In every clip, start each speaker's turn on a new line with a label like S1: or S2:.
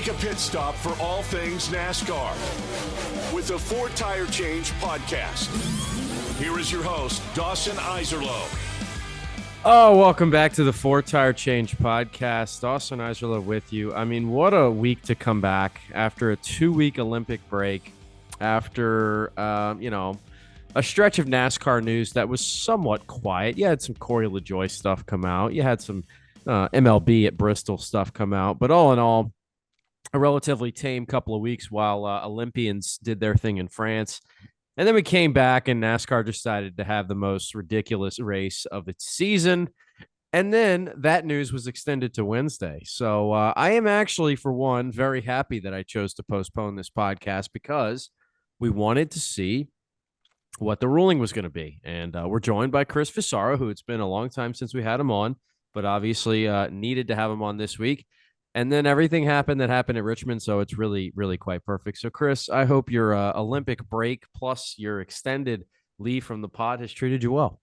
S1: Take a pit stop for all things NASCAR with the Four Tire Change podcast. Here is your host, Dawson Iserlo.
S2: Oh, welcome back to the Four Tire Change podcast. Dawson Iserlo with you. I mean, what a week to come back after a 2-week Olympic break, after, a stretch of NASCAR news that was somewhat quiet. You had some Corey LaJoie stuff come out. You had some MLB at Bristol stuff come out. But all in all, a relatively tame couple of weeks while Olympians did their thing in France. And then we came back and NASCAR decided to have the most ridiculous race of its season. And then that news was extended to Wednesday. So I am actually, for one, very happy that I chose to postpone this podcast because we wanted to see what the ruling was going to be. And we're joined by Chris Fusaro, who it's been a long time since we had him on, but obviously needed to have him on this week. And then everything happened that happened at Richmond, so it's really, really quite perfect. So, Chris, I hope your Olympic break plus your extended leave from the pod has treated you well.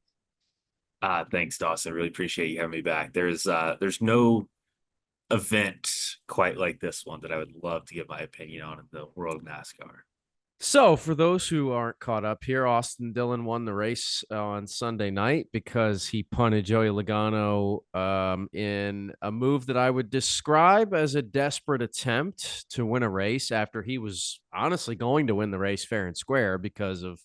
S3: Thanks, Dawson. Really appreciate you having me back. There's no event quite like this one that I would love to give my opinion on in the world of NASCAR.
S2: So, for those who aren't caught up here, Austin Dillon won the race on Sunday night because he punted Joey Logano in a move that I would describe as a desperate attempt to win a race after he was honestly going to win the race fair and square because of,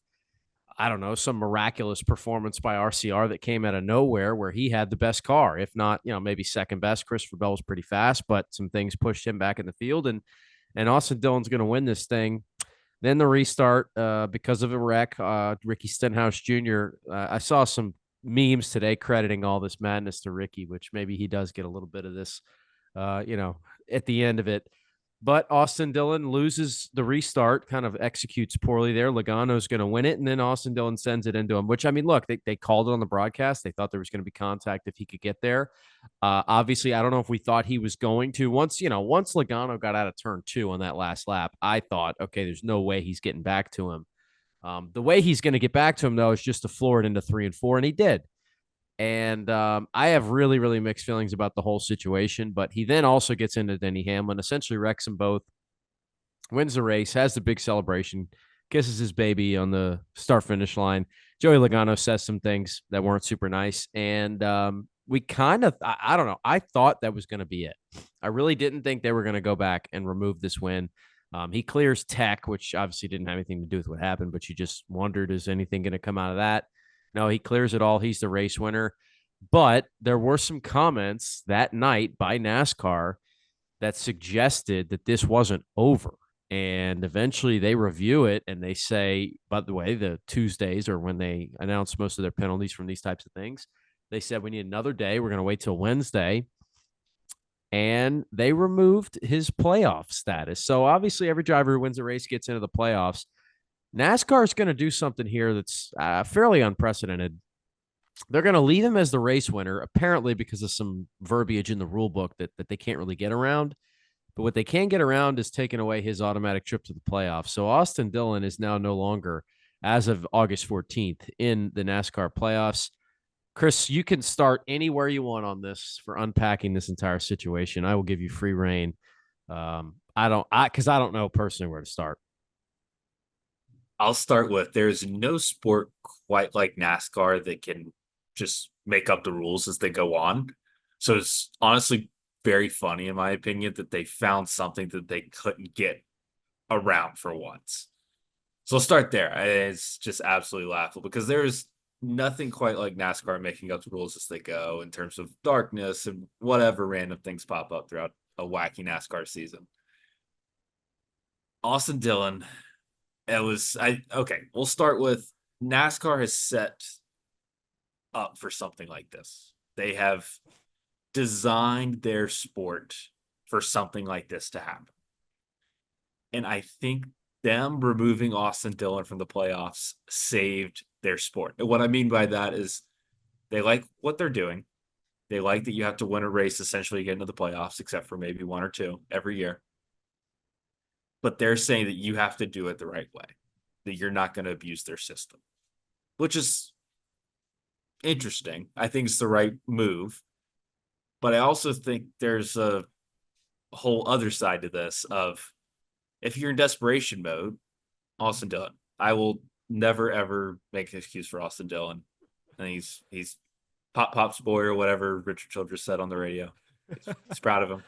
S2: I don't know, some miraculous performance by RCR that came out of nowhere where he had the best car, if not, maybe second best. Christopher Bell was pretty fast, but some things pushed him back in the field, and Austin Dillon's going to win this thing. Then the restart because of a wreck, Ricky Stenhouse Jr. I saw some memes today crediting all this madness to Ricky, which maybe he does get a little bit of this, at the end of it. But Austin Dillon loses the restart, kind of executes poorly there. Logano's going to win it, and then Austin Dillon sends it into him, which, I mean, look, they called it on the broadcast. They thought there was going to be contact if he could get there. Obviously, I don't know if we thought he was going to. Once Logano got out of turn 2 on that last lap, I thought, okay, there's no way he's getting back to him. The way he's going to get back to him, though, is just to floor it into 3 and 4, and he did. And I have really, really mixed feelings about the whole situation. But he then also gets into Denny Hamlin, essentially wrecks them both, wins the race, has the big celebration, kisses his baby on the start-finish line. Joey Logano says some things that weren't super nice. And we kind of, I don't know, I thought that was going to be it. I really didn't think they were going to go back and remove this win. He clears tech, which obviously didn't have anything to do with what happened, but you just wondered, is anything going to come out of that? No, he clears it all. He's the race winner. But there were some comments that night by NASCAR that suggested that this wasn't over. And eventually they review it and they say, by the way, the Tuesdays are when they announce most of their penalties from these types of things. They said, we need another day. We're going to wait till Wednesday. And they removed his playoff status. So obviously every driver who wins a race gets into the playoffs. NASCAR is going to do something here that's fairly unprecedented. They're going to leave him as the race winner, apparently because of some verbiage in the rule book that they can't really get around. But what they can get around is taking away his automatic trip to the playoffs. So Austin Dillon is now no longer, as of August 14th, in the NASCAR playoffs. Chris, you can start anywhere you want on this for unpacking this entire situation. I will give you free reign. Because I don't know personally where to start.
S3: I'll start with, there's no sport quite like NASCAR that can just make up the rules as they go on. So it's honestly very funny, in my opinion, that they found something that they couldn't get around for once. So I'll start there. It's just absolutely laughable because there's nothing quite like NASCAR making up the rules as they go in terms of darkness and whatever random things pop up throughout a wacky NASCAR season. Austin Dillon. We'll start with NASCAR has set up for something like this. They have designed their sport for something like this to happen. And I think them removing Austin Dillon from the playoffs saved their sport. And what I mean by that is they like what they're doing. They like that you have to win a race essentially to get into the playoffs, except for maybe 1 or 2 every year. But they're saying that you have to do it the right way, that you're not going to abuse their system, which is interesting. I think it's the right move. But I also think there's a whole other side to this of if you're in desperation mode, Austin Dillon. I will never ever make an excuse for Austin Dillon. And he's Pop's boy or whatever Richard Childress said on the radio. He's proud of him.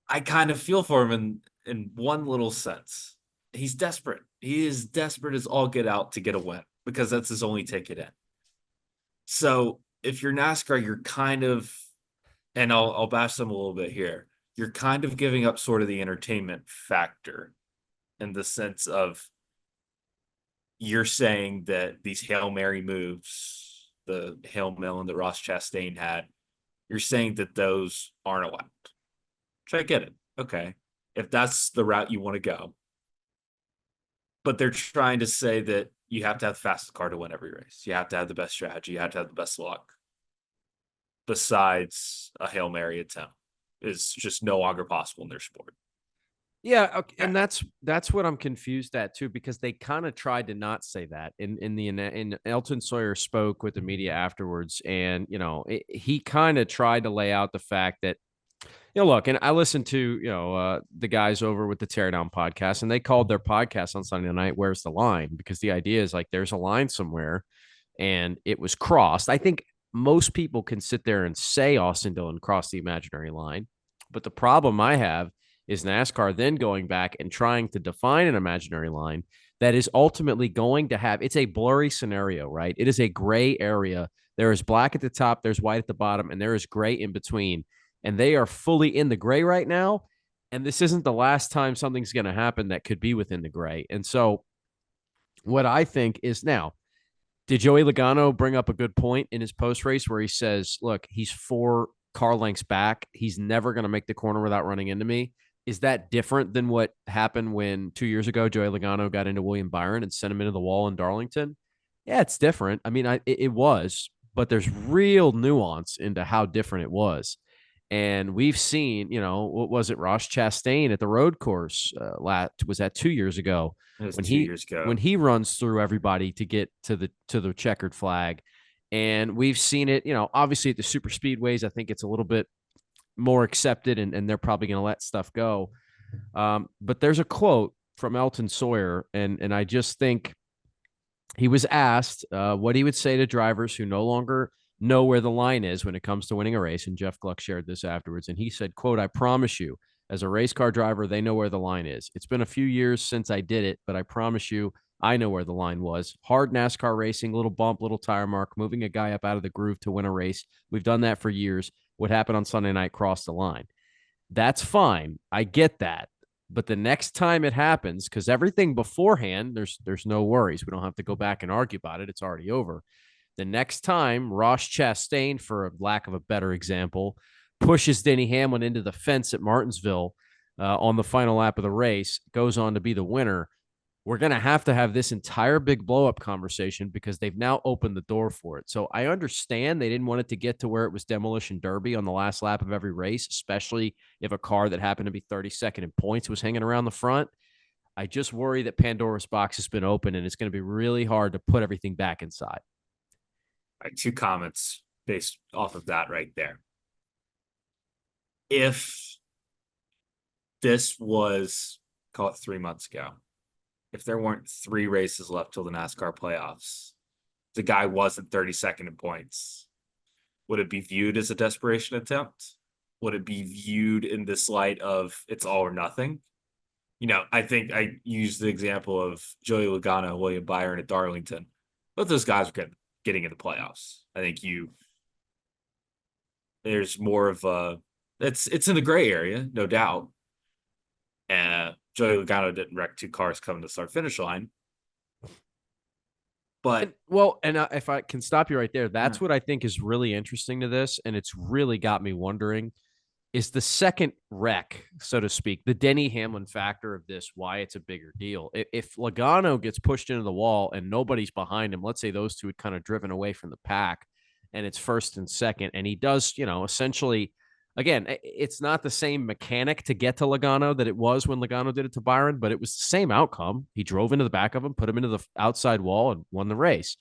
S3: I kind of feel for him in one little sense. He's desperate. He is desperate as all get out to get a win because that's his only ticket in. So if you're NASCAR, you're kind of, and I'll bash them a little bit here. You're kind of giving up sort of the entertainment factor in the sense of you're saying that these Hail Mary moves, the Hail Melon that Ross Chastain had, you're saying that those aren't allowed. Which I get it. Okay. If that's the route you want to go. But they're trying to say that you have to have the fastest car to win every race. You have to have the best strategy. You have to have the best luck. Besides a Hail Mary attempt is just no longer possible in their sport.
S2: Yeah, okay, and that's what I'm confused at too, because they kind of tried to not say that in Elton Sawyer spoke with the media afterwards, and he kind of tried to lay out the fact that look, and I listened to the guys over with the Teardown podcast, and they called their podcast on Sunday night "Where's the Line?" because the idea is like there's a line somewhere, and it was crossed. I think most people can sit there and say Austin Dillon crossed the imaginary line, but the problem I have is NASCAR then going back and trying to define an imaginary line that is ultimately going to have, it's a blurry scenario, right? It is a gray area. There is black at the top, there's white at the bottom, and there is gray in between. And they are fully in the gray right now. And this isn't the last time something's going to happen that could be within the gray. And so what I think is now, did Joey Logano bring up a good point in his post race where he says, look, he's 4 car lengths back. He's never going to make the corner without running into me. Is that different than what happened when 2 years ago Joey Logano got into William Byron and sent him into the wall in Darlington? Yeah, it's different. I mean, it was, but there's real nuance into how different it was. And we've seen, what was it? Ross Chastain at the road course was that 2 years ago?
S3: It was 2 years ago.
S2: When he runs through everybody to get to the checkered flag. And we've seen it, obviously at the super speedways, I think it's a little bit more accepted and they're probably going to let stuff go. But there's a quote from Elton Sawyer. And I just think he was asked what he would say to drivers who no longer know where the line is when it comes to winning a race. And Jeff Gluck shared this afterwards. And he said, quote, "I promise you, as a race car driver, they know where the line is. It's been a few years since I did it, but I promise you, I know where the line was. Hard NASCAR racing, little bump, little tire mark, moving a guy up out of the groove to win a race. We've done that for years. What happened on Sunday night crossed the line." That's fine. I get that. But the next time it happens, because everything beforehand, there's no worries. We don't have to go back and argue about it. It's already over. The next time Ross Chastain, for lack of a better example, pushes Denny Hamlin into the fence at Martinsville on the final lap of the race, goes on to be the winner, we're going to have this entire big blow-up conversation because they've now opened the door for it. So I understand they didn't want it to get to where it was demolition derby on the last lap of every race, especially if a car that happened to be 32nd in points was hanging around the front. I just worry that Pandora's box has been opened and it's going to be really hard to put everything back inside.
S3: All right, 2 comments based off of that right there. If this was, call it 3 months ago, if there weren't 3 races left till the NASCAR playoffs, the guy wasn't 32nd in points, would it be viewed as a desperation attempt? Would it be viewed in this light of it's all or nothing? I think I used the example of Joey Logano, William Byron at Darlington. Both those guys were getting into the playoffs. I think there's more of a, it's in the gray area, no doubt. Joey Logano didn't wreck 2 cars coming to the start-finish line. But
S2: if I can stop you right there, that's what I think is really interesting to this, and it's really got me wondering, is the second wreck, so to speak, the Denny Hamlin factor of this, why it's a bigger deal. If Logano gets pushed into the wall and nobody's behind him, let's say those two had kind of driven away from the pack, and it's first and second, and he does, essentially – again, it's not the same mechanic to get to Logano that it was when Logano did it to Byron, but it was the same outcome. He drove into the back of him, put him into the outside wall, and won the race.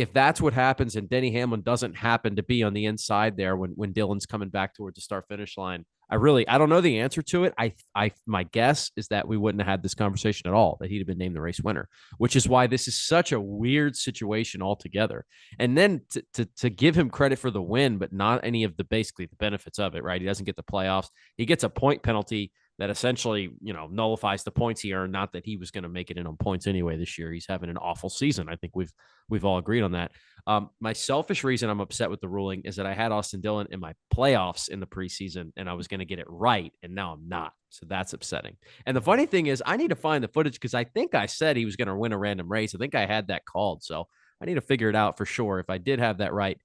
S2: if that's what happens and Denny Hamlin doesn't happen to be on the inside there when Dillon's coming back towards the start finish line, I don't know the answer to it. My guess is that we wouldn't have had this conversation at all, that he'd have been named the race winner, which is why this is such a weird situation altogether. And then to give him credit for the win, but not any of basically the benefits of it, right? He doesn't get the playoffs. He gets a point penalty that essentially, nullifies the points he earned. Not that he was going to make it in on points anyway this year. He's having an awful season. I think we've all agreed on that. My selfish reason I'm upset with the ruling is that I had Austin Dillon in my playoffs in the preseason, and I was going to get it right, and now I'm not. So that's upsetting. And the funny thing is, I need to find the footage because I think I said he was going to win a random race. I think I had that called. So I need to figure it out for sure. If I did have that right,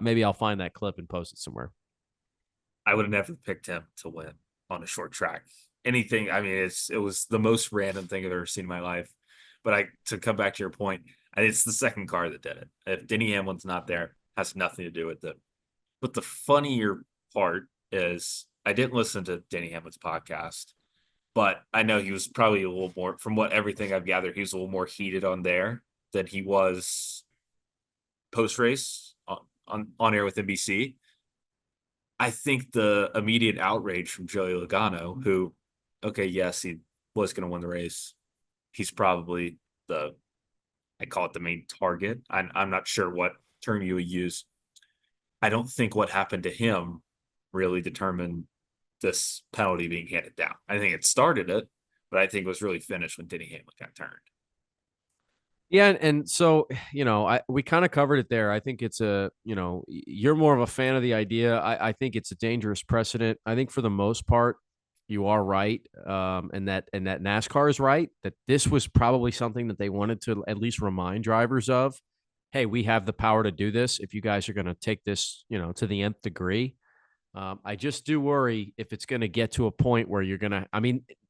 S2: maybe I'll find that clip and post it somewhere.
S3: I would have never picked him to win on a short track. Anything. I mean, it was the most random thing I've ever seen in my life. But to come back to your point, it's the second car that did it. If Denny Hamlin's not there, has nothing to do with it. But the funnier part is I didn't listen to Denny Hamlin's podcast, but I know he was probably a little more, from everything I've gathered, he was a little more heated on there than he was post race on air with NBC. I think the immediate outrage from Joey Logano, who, okay, yes, he was going to win the race. He's probably I call it the main target. I'm not sure what term you would use. I don't think what happened to him really determined this penalty being handed down. I think it started it, but I think it was really finished when Denny Hamlin got turned.
S2: Yeah, and so, we kind of covered it there. I think it's you're more of a fan of the idea. I think it's a dangerous precedent. I think for the most part, you are right, and that NASCAR is right, that this was probably something that they wanted to at least remind drivers of. Hey, we have the power to do this. If you guys are going to take this, to the nth degree, I just do worry if it's going to get to a point where you're going to,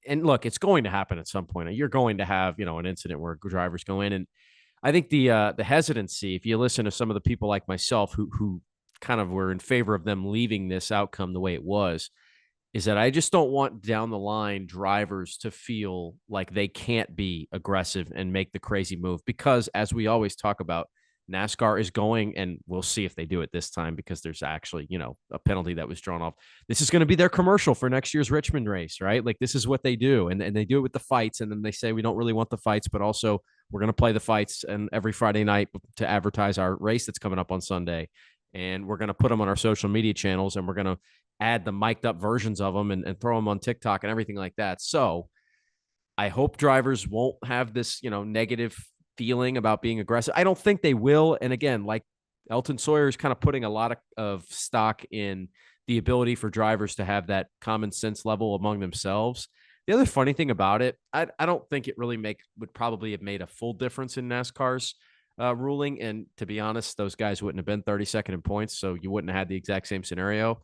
S2: and look, it's going to happen at some point. You're going to have, an incident where drivers go in. And I think the hesitancy, if you listen to some of the people like myself who kind of were in favor of them leaving this outcome the way it was, is that I just don't want down the line drivers to feel like they can't be aggressive and make the crazy move, because as we always talk about, NASCAR is going, and we'll see if they do it this time because there's actually, a penalty that was drawn off. This is going to be their commercial for next year's Richmond race, right? Like, this is what they do. And they do it with the fights. And then they say, we don't really want the fights, but also we're going to play the fights and every Friday night to advertise our race that's coming up on Sunday. And we're going to put them on our social media channels, and we're going to add the mic'd up versions of them and throw them on TikTok and everything like that. So I hope drivers won't have this, negative feeling about being aggressive. I don't think they will. And again, like Elton Sawyer is kind of putting a lot of stock in the ability for drivers to have that common sense level among themselves. The other funny thing about it, I don't think it really would probably have made a full difference in NASCAR's ruling. And to be honest, those guys wouldn't have been 32nd in points, so you wouldn't have had the exact same scenario.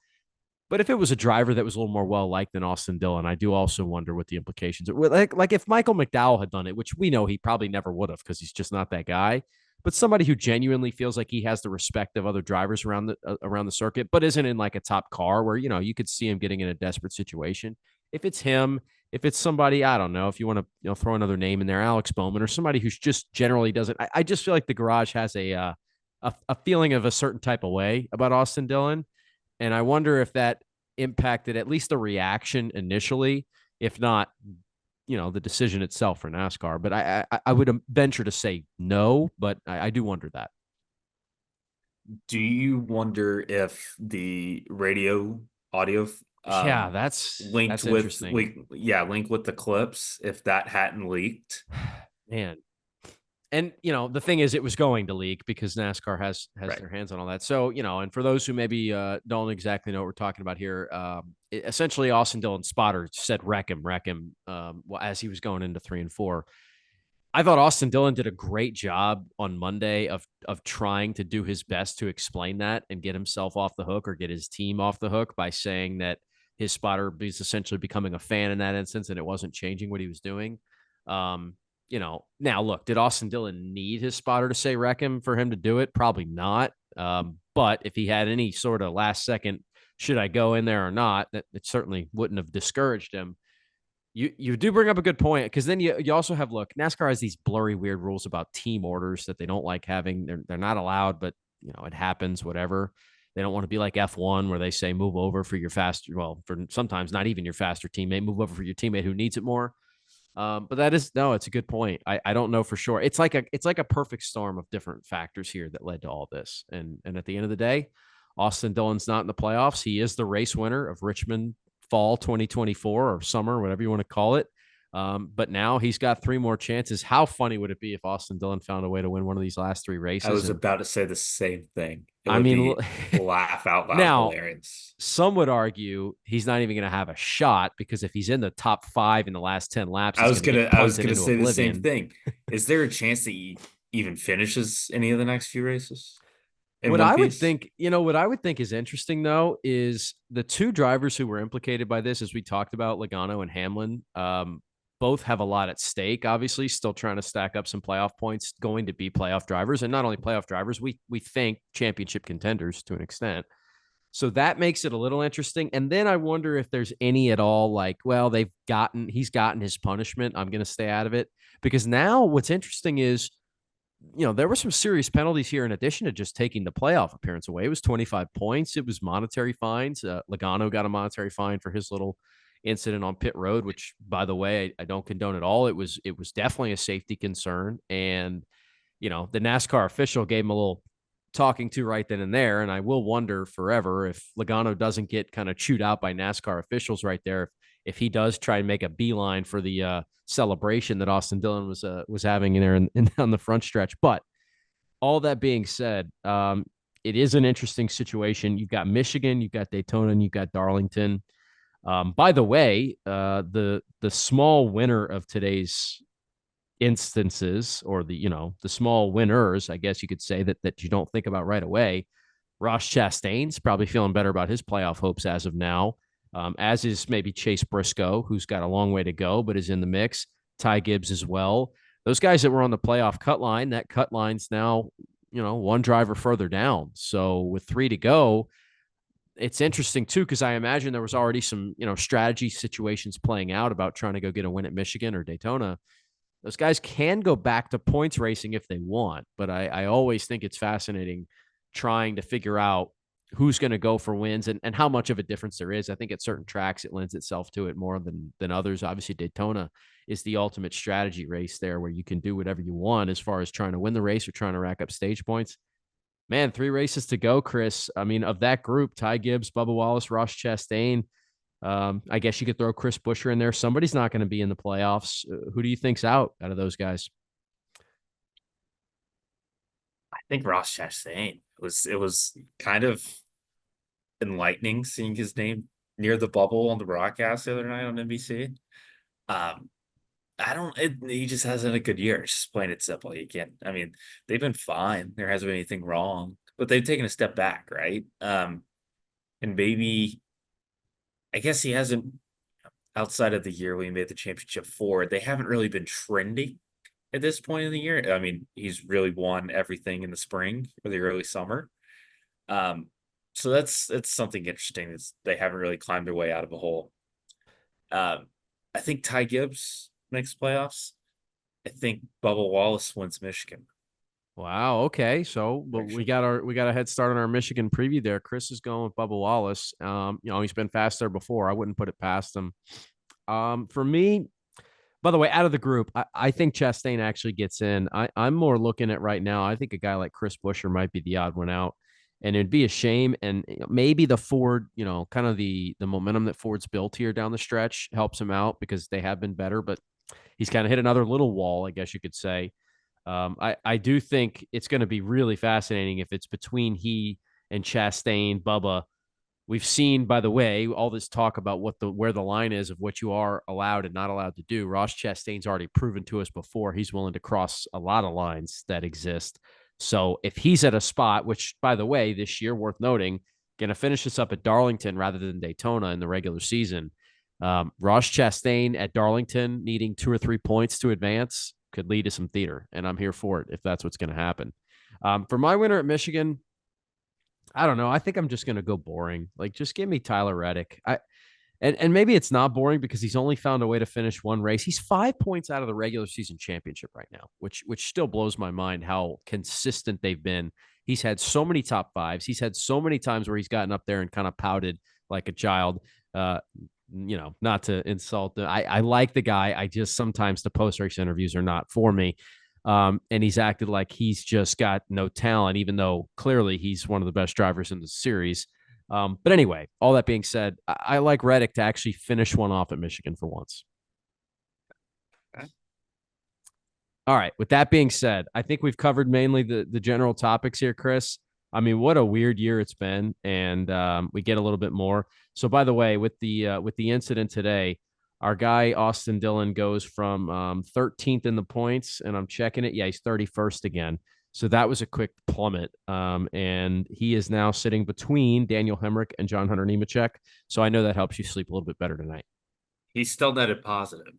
S2: But if it was a driver that was a little more well-liked than Austin Dillon, I do also wonder what the implications are. Like if Michael McDowell had done it, which we know he probably never would have because he's just not that guy, but somebody who genuinely feels like he has the respect of other drivers around the circuit, but isn't in like a top car where, you could see him getting in a desperate situation. If it's him, if it's somebody, I don't know, if you want to throw another name in there, Alex Bowman, or somebody who's just generally doesn't. I just feel like the garage has a feeling of a certain type of way about Austin Dillon. And I wonder if that impacted at least the reaction initially, if not, the decision itself for NASCAR. But I would venture to say no, but I do wonder that.
S3: Do you wonder if the radio audio
S2: that's
S3: linked with linked with the clips, if that hadn't leaked?
S2: Man. And, the thing is, it was going to leak because NASCAR has
S3: right.
S2: their hands on all that. So, and for those who maybe don't exactly know what we're talking about here, essentially Austin Dillon's spotter said, wreck him, as he was going into 3 and 4. I thought Austin Dillon did a great job on Monday of trying to do his best to explain that and get himself off the hook or get his team off the hook by saying that his spotter was essentially becoming a fan in that instance and it wasn't changing what he was doing. Now look, did Austin Dillon need his spotter to say wreck him for him to do it? Probably not. But if he had any sort of last second, should I go in there or not, that it certainly wouldn't have discouraged him. You do bring up a good point, because then you also have, look, NASCAR has these blurry, weird rules about team orders that they don't like having. They're not allowed, but it happens, whatever. They don't want to be like F1 where they say move over for your faster, well, for sometimes not even your faster teammate, move over for your teammate who needs it more. But that is, no, it's a good point. I don't know for sure. It's like a perfect storm of different factors here that led to all this. And at the end of the day, Austin Dillon's not in the playoffs. He is the race winner of Richmond fall 2024 or summer, whatever you want to call it. But now he's got 3 more chances. How funny would it be if Austin Dillon found a way to win one of these last 3 races?
S3: I was about to say the same thing. It
S2: I
S3: would
S2: mean,
S3: be laugh out loud
S2: now,
S3: hilarious.
S2: some would argue he's not even going to have a shot, because if he's in the top 5 in the last 10 laps,
S3: I was gonna say
S2: oblivion.
S3: the same thing. Is there a chance that he even finishes any of the next few races?
S2: What I would think is interesting, though, is the 2 drivers who were implicated by this, as we talked about, Logano and Hamlin, both have a lot at stake, obviously, still trying to stack up some playoff points, going to be playoff drivers, and not only playoff drivers, we think championship contenders to an extent. So that makes it a little interesting. And then I wonder if there's any at all, like, well, he's gotten his punishment, I'm going to stay out of it. Because now what's interesting is, there were some serious penalties here in addition to just taking the playoff appearance away. It was 25 points. It was monetary fines. Logano got a monetary fine for his little incident on pit road, which, by the way, I don't condone at all. It was definitely a safety concern. And, the NASCAR official gave him a little talking to right then and there. And I will wonder forever if Logano doesn't get kind of chewed out by NASCAR officials right there, if he does try and make a beeline for the celebration that Austin Dillon was having in there on the front stretch. But all that being said, it is an interesting situation. You've got Michigan, you've got Daytona, and you've got Darlington. By the way, the small winner of today's instances, or the small winners, I guess you could say, that you don't think about right away. Ross Chastain's probably feeling better about his playoff hopes as of now. As is maybe Chase Briscoe, who's got a long way to go, but is in the mix. Ty Gibbs as well. Those guys that were on the playoff cut line, that cut line's now, 1 driver further down. So with 3 to go, it's interesting too, because I imagine there was already some, strategy situations playing out about trying to go get a win at Michigan or Daytona. Those guys can go back to points racing if they want, but I always think it's fascinating trying to figure out who's going to go for wins and how much of a difference there is. I think at certain tracks, it lends itself to it more than others. Obviously, Daytona is the ultimate strategy race there, where you can do whatever you want as far as trying to win the race or trying to rack up stage points. Man, 3 races to go, Chris. I mean, of that group, Ty Gibbs, Bubba Wallace, Ross Chastain, I guess you could throw Chris Buescher in there. Somebody's not going to be in the playoffs. Who do you think's out of those guys?
S3: I think Ross Chastain. It was kind of enlightening seeing his name near the bubble on the broadcast the other night on NBC. He just hasn't a good year. Just plain it simple. You can't. I mean, they've been fine. There hasn't been anything wrong, but they've taken a step back, right? And maybe, I guess he hasn't, outside of the year we made the championship forward, they haven't really been trending at this point in the year. I mean, he's really won everything in the spring or the early summer. So that's something interesting. They haven't really climbed their way out of a hole. I think Ty Gibbs makes playoffs. I think Bubba Wallace wins Michigan.
S2: Wow. Okay. So, but we got a head start on our Michigan preview there. Chris is going with Bubba Wallace. He's been fast there before. I wouldn't put it past him. For me, by the way, out of the group, I think Chastain actually gets in. I'm more looking at right now. I think a guy like Chris Buescher might be the odd one out, and it'd be a shame. And maybe the Ford, kind of the momentum that Ford's built here down the stretch helps him out, because they have been better, but he's kind of hit another little wall, I guess you could say. I do think it's going to be really fascinating if it's between he and Chastain, Bubba. We've seen, by the way, all this talk about where the line is of what you are allowed and not allowed to do. Ross Chastain's already proven to us before he's willing to cross a lot of lines that exist. So if he's at a spot, which, by the way, this year, worth noting, going to finish this up at Darlington rather than Daytona in the regular season. Ross Chastain at Darlington needing 2 or 3 points to advance could lead to some theater, and I'm here for it if that's what's going to happen. For my winner at Michigan, I don't know. I think I'm just going to go boring. Like, just give me Tyler Reddick. And maybe it's not boring because he's only found a way to finish one race. He's 5 points out of the regular season championship right now, which still blows my mind how consistent they've been. He's had so many top fives. He's had so many times where he's gotten up there and kind of pouted like a child. Not to insult him. I like the guy. I just sometimes the post-race interviews are not for me. And he's acted like he's just got no talent, even though clearly he's one of the best drivers in the series. But anyway, all that being said, I like Reddick to actually finish one off at Michigan for once.
S3: Okay.
S2: All right. With that being said, I think we've covered mainly the general topics here, Chris. I mean, what a weird year it's been, and we get a little bit more. So, by the way, with the incident today, our guy Austin Dillon goes from 13th in the points, and I'm checking it. Yeah, he's 31st again. So that was a quick plummet, and he is now sitting between Daniel Hemrick and John Hunter Nemechek. So I know that helps you sleep a little bit better tonight.
S3: He's still netted positive.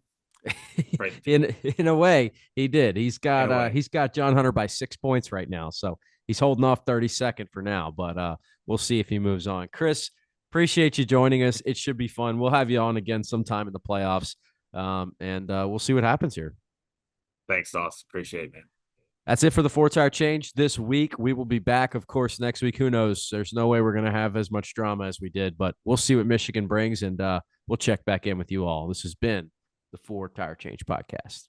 S2: Right. in a way, he did. He's got John Hunter by 6 points right now. So he's holding off 32nd for now, but we'll see if he moves on. Chris, appreciate you joining us. It should be fun. We'll have you on again sometime in the playoffs, and we'll see what happens here.
S3: Thanks, Dawson. Appreciate it, man.
S2: That's it for the four-tire change this week. We will be back, of course, next week. Who knows? There's no way we're going to have as much drama as we did, but we'll see what Michigan brings, and we'll check back in with you all. This has been the Four Tire Change Podcast.